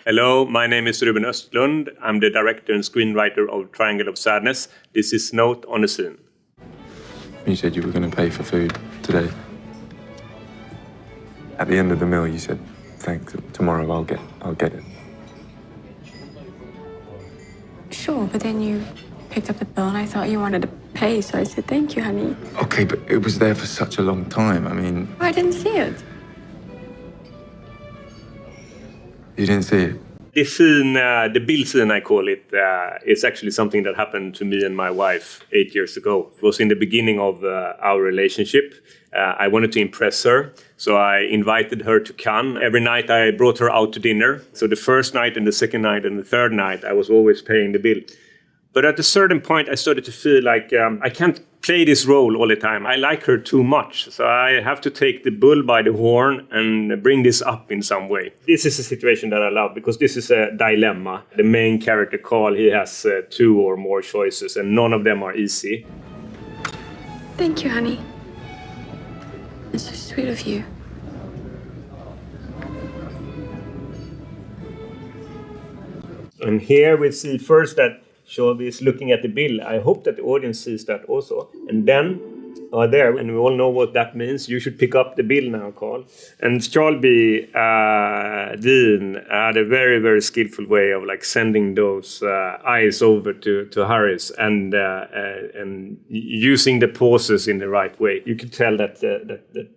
Hello, my name is Ruben Östlund. I'm the director and screenwriter of Triangle of Sadness. This is Note on a Scene. You said you were going to pay for food today. At the end of the meal, you said, thanks, tomorrow I'll get it. Sure, but then you picked up the bill and I thought you wanted to pay, so I said, thank you, honey. Okay, but it was there for such a long time. I mean... I didn't see it. You didn't see it? This scene, the bill scene I call it, is actually something that happened to me and my wife 8 years ago. It was in the beginning of our relationship. I wanted to impress her, so I invited her to Cannes. Every night I brought her out to dinner. So the first night and the second night and the third night, I was always paying the bill. But at a certain point, I started to feel like I can't play this role all the time. I like her too much, so I have to take the bull by the horn and bring this up in some way. This is a situation that I love because this is a dilemma. The main character, Carl, he has 2 or more choices and none of them are easy. Thank you, honey. It's so sweet of you. And here we see first that Shelby is looking at the bill. I hope that the audience sees that also. And then, there, and we all know what that means. You should pick up the bill now, Carl. And Shelby Dean had a very, very skillful way of like sending those eyes over to Harris and using the pauses in the right way. You could tell that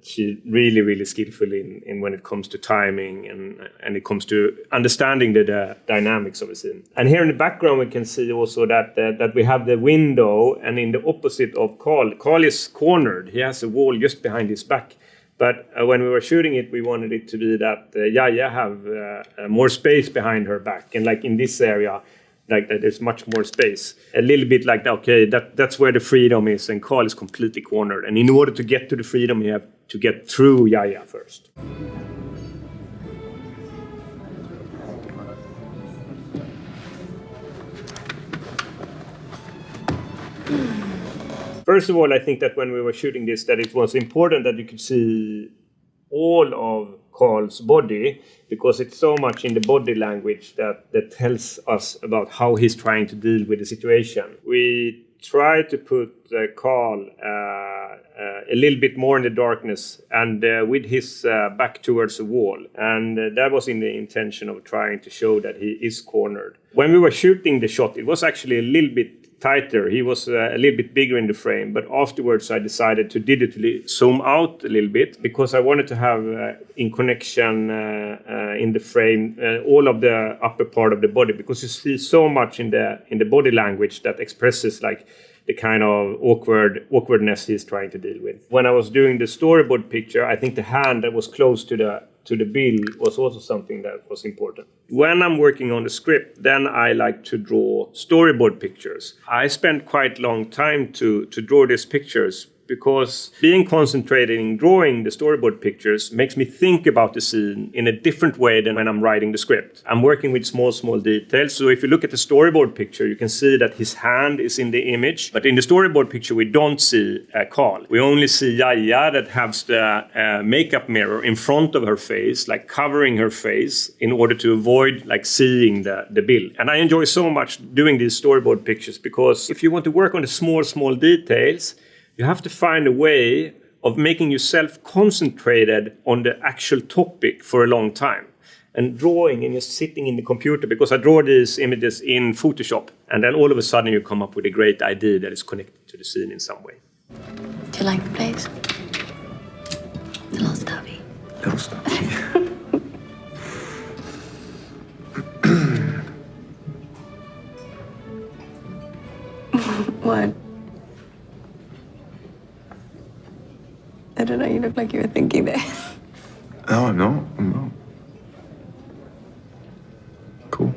she's really, really skillful in when it comes to timing and it comes to understanding the dynamics of a scene. And here in the background, we can see also that we have the window, and in the opposite of Carl is cornered. He has a wall just behind his back. But when we were shooting it, we wanted it to be that Yaya have more space behind her back. And like in this area, like that there's much more space. A little bit like, okay, that's where the freedom is, and Carl is completely cornered. And in order to get to the freedom, you have to get through Yaya first. First of all, I think that when we were shooting this, that it was important that you could see all of Carl's body, because it's so much in the body language that tells us about how he's trying to deal with the situation. We try to put Carl a little bit more in the darkness and with his back towards the wall. And that was in the intention of trying to show that he is cornered. When we were shooting the shot, it was actually a little bit tighter. He was a little bit bigger in the frame, but afterwards I decided to digitally zoom out a little bit because I wanted to have in connection in the frame all of the upper part of the body, because you see so much in the body language that expresses like the kind of awkwardness he's trying to deal with. When I was doing the storyboard picture, I think the hand that was close to the bill was also something that was important. When I'm working on the script, then I like to draw storyboard pictures. I spent quite a long time to draw these pictures, because being concentrated in drawing the storyboard pictures makes me think about the scene in a different way than when I'm writing the script. I'm working with small details. So if you look at the storyboard picture, you can see that his hand is in the image. But in the storyboard picture, we don't see Carl. We only see Yaya that has the makeup mirror in front of her face, like covering her face in order to avoid like seeing the bill. And I enjoy so much doing these storyboard pictures, because if you want to work on the small details, you have to find a way of making yourself concentrated on the actual topic for a long time. And drawing and just sitting in the computer, because I draw these images in Photoshop, and then all of a sudden you come up with a great idea that is connected to the scene in some way. Do you like the place? It's a little stuffy. Little stuffy. What? I don't know, you look like you were thinking that. No, I'm not. Cool.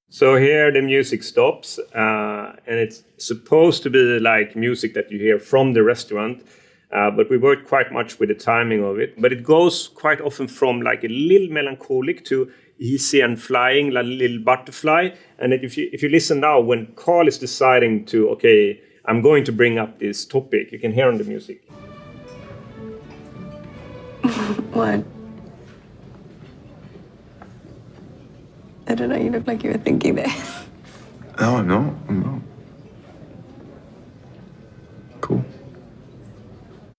So here the music stops, and it's supposed to be like music that you hear from the restaurant, but we worked quite much with the timing of it. But it goes quite often from like a little melancholic to easy and flying, like a little butterfly. And if you listen now, when Carl is deciding to, okay, I'm going to bring up this topic, you can hear on the music. What? I don't know, you look like you were thinking this. No, I'm not. I'm not. Cool.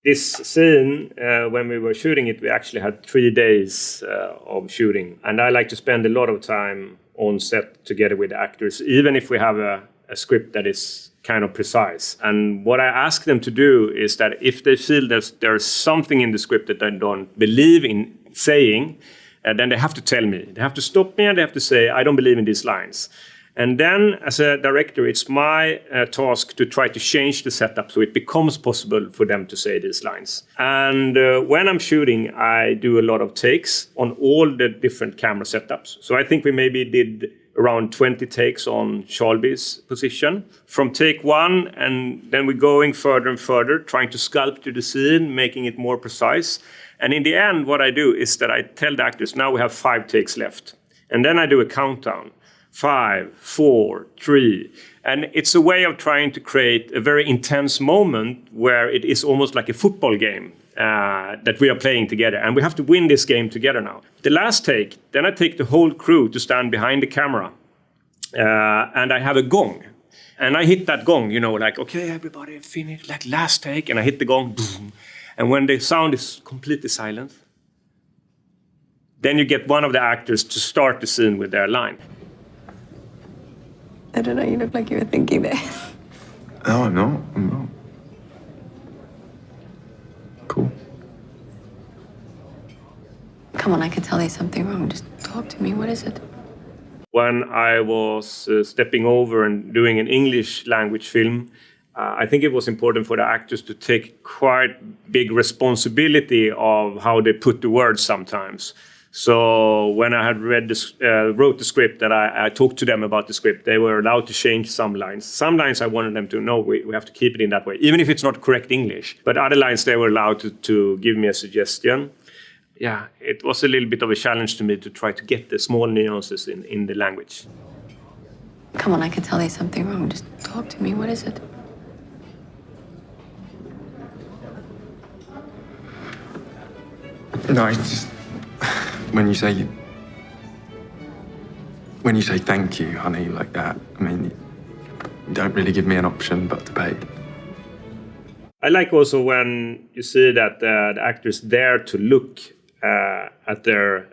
This scene, when we were shooting it, we actually had 3 days of shooting. And I like to spend a lot of time on set together with the actors, even if we have a script that is kind of precise. And what I ask them to do is that if they feel there's something in the script that they don't believe in saying, then they have to tell me. They have to stop me and they have to say, I don't believe in these lines. And then, as a director, it's my task to try to change the setup so it becomes possible for them to say these lines. And when I'm shooting, I do a lot of takes on all the different camera setups. So I think we maybe did around 20 takes on Shelby's position. From take 1, and then we're going further and further, trying to sculpt the scene, making it more precise. And in the end, what I do is that I tell the actors, now we have 5 takes left. And then I do a countdown. 5, 4, 3. And it's a way of trying to create a very intense moment where it is almost like a football game that we are playing together. And we have to win this game together now. The last take, then I take the whole crew to stand behind the camera. And I have a gong. And I hit that gong, like, okay, everybody finish, like last take. And I hit the gong, boom. And when the sound is completely silent, then you get one of the actors to start the scene with their line. I don't know, you look like you were thinking this. No, I'm not. I'm not. Cool. Come on, I can tell there's something wrong. Just talk to me. What is it? When I was stepping over and doing an English language film, I think it was important for the actors to take quite big responsibility of how they put the words sometimes. So when I had wrote the script, that I talked to them about the script, they were allowed to change some lines. Some lines I wanted them to know we have to keep it in that way, even if it's not correct English. But other lines they were allowed to give me a suggestion. Yeah, it was a little bit of a challenge to me to try to get the small nuances in the language. Come on, I can tell there's something wrong. Just talk to me. What is it? No, it's just... When you say thank you, honey, like that, I mean, you don't really give me an option but to pay. I like also when you see that the actors dare to look at the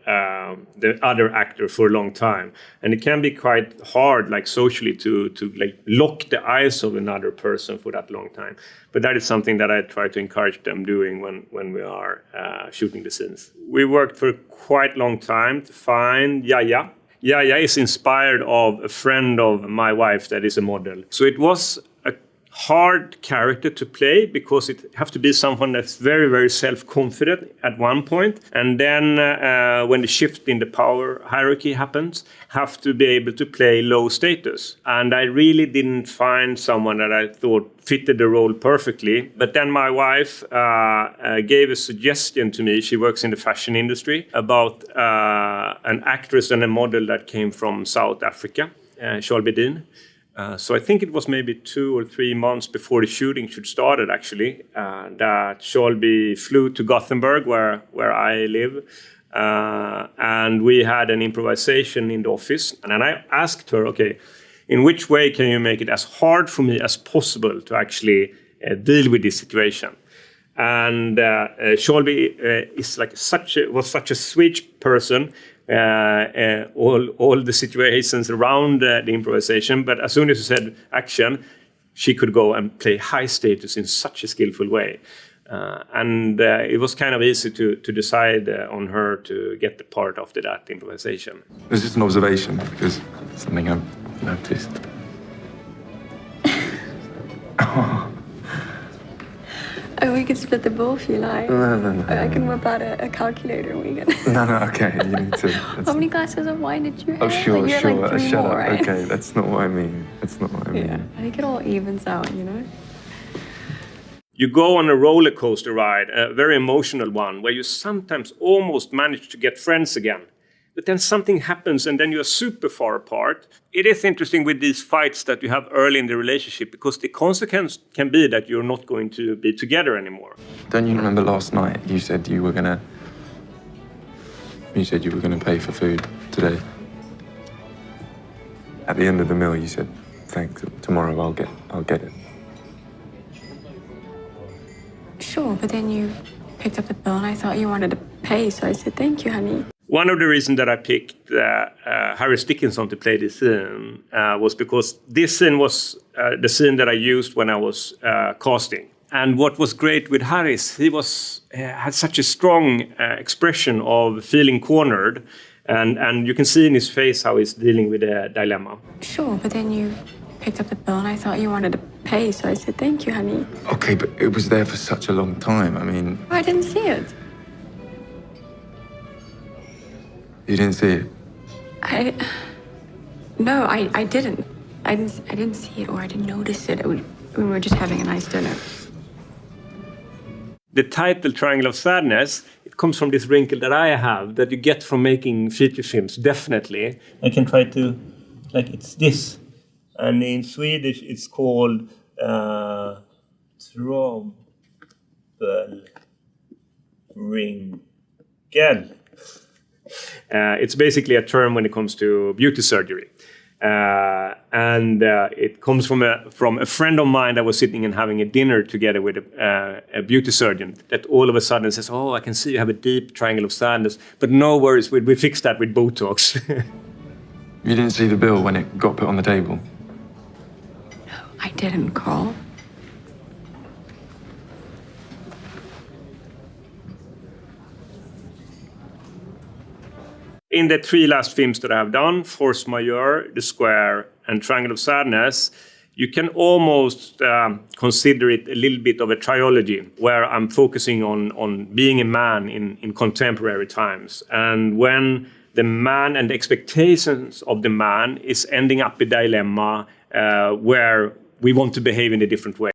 other actor for a long time, and it can be quite hard, like socially, to like lock the eyes of another person for that long time. But that is something that I try to encourage them doing when we are shooting the scenes. We worked for a quite long time to find Yaya. Yaya is inspired of a friend of my wife that is a model. So it was a hard character to play because it have to be someone that's very, very self-confident at one point. And then when the shift in the power hierarchy happens, have to be able to play low status. And I really didn't find someone that I thought fitted the role perfectly. But then my wife gave a suggestion to me. She works in the fashion industry, about an actress and a model that came from South Africa, Shelby. So I think it was maybe 2 or 3 months before the shooting should started, actually, that Shelby flew to Gothenburg, where I live, and we had an improvisation in the office. And then I asked her, okay, in which way can you make it as hard for me as possible to actually deal with this situation? And Shelby is like was such a sweet person. All the situations around the improvisation, but as soon as you said action, she could go and play high status in such a skillful way. And it was kind of easy to decide on her to get the part after that improvisation. It's just an observation, because it's something I've noticed. Oh, we could split the bill if you like. No. I can whip out a calculator and we can... No, okay, you need to. How many glasses of wine did you have? Oh, sure. Like, you had like 3 Shut more, up. right? Okay, that's not what I mean. That's not what I mean. Yeah, I think it all evens out, You go on a roller coaster ride, a very emotional one, where you sometimes almost manage to get friends again. But then something happens and then you are super far apart. It is interesting with these fights that you have early in the relationship, because the consequence can be that you're not going to be together anymore. Don't you remember last night you said you were gonna pay for food today? At the end of the meal, you said, "Thanks. Tomorrow I'll get it." Sure, but then you picked up the bill and I thought you wanted to pay, so I said, thank you, honey. One of the reasons that I picked Harris Dickinson to play this scene was because this scene was the scene that I used when I was casting. And what was great with Harris, he had such a strong expression of feeling cornered, and you can see in his face how he's dealing with a dilemma. Sure, but then you picked up the bill and I thought you wanted to pay, so I said, thank you, honey. Okay, but it was there for such a long time. I mean, I didn't see it. you didn't see it. No, I didn't. I didn't see it, or I didn't notice it. We were just having a nice dinner. The title Triangle of Sadness, it comes from this wrinkle that I have that you get from making feature films, definitely. I can try to, it's this. And in Swedish it's called trubbelrinkel. It's basically a term when it comes to beauty surgery. And it comes from a friend of mine that was sitting and having a dinner together with a beauty surgeon that all of a sudden says, "Oh, I can see you have a deep triangle of sadness, but no worries, we fixed that with Botox." You didn't see the bill when it got put on the table? No, I didn't, Carl. In the 3 last films that I have done, Force Majeure, The Square, and Triangle of Sadness, you can almost consider it a little bit of a trilogy where I'm focusing on being a man in contemporary times. And when the man and the expectations of the man is ending up a dilemma where we want to behave in a different way.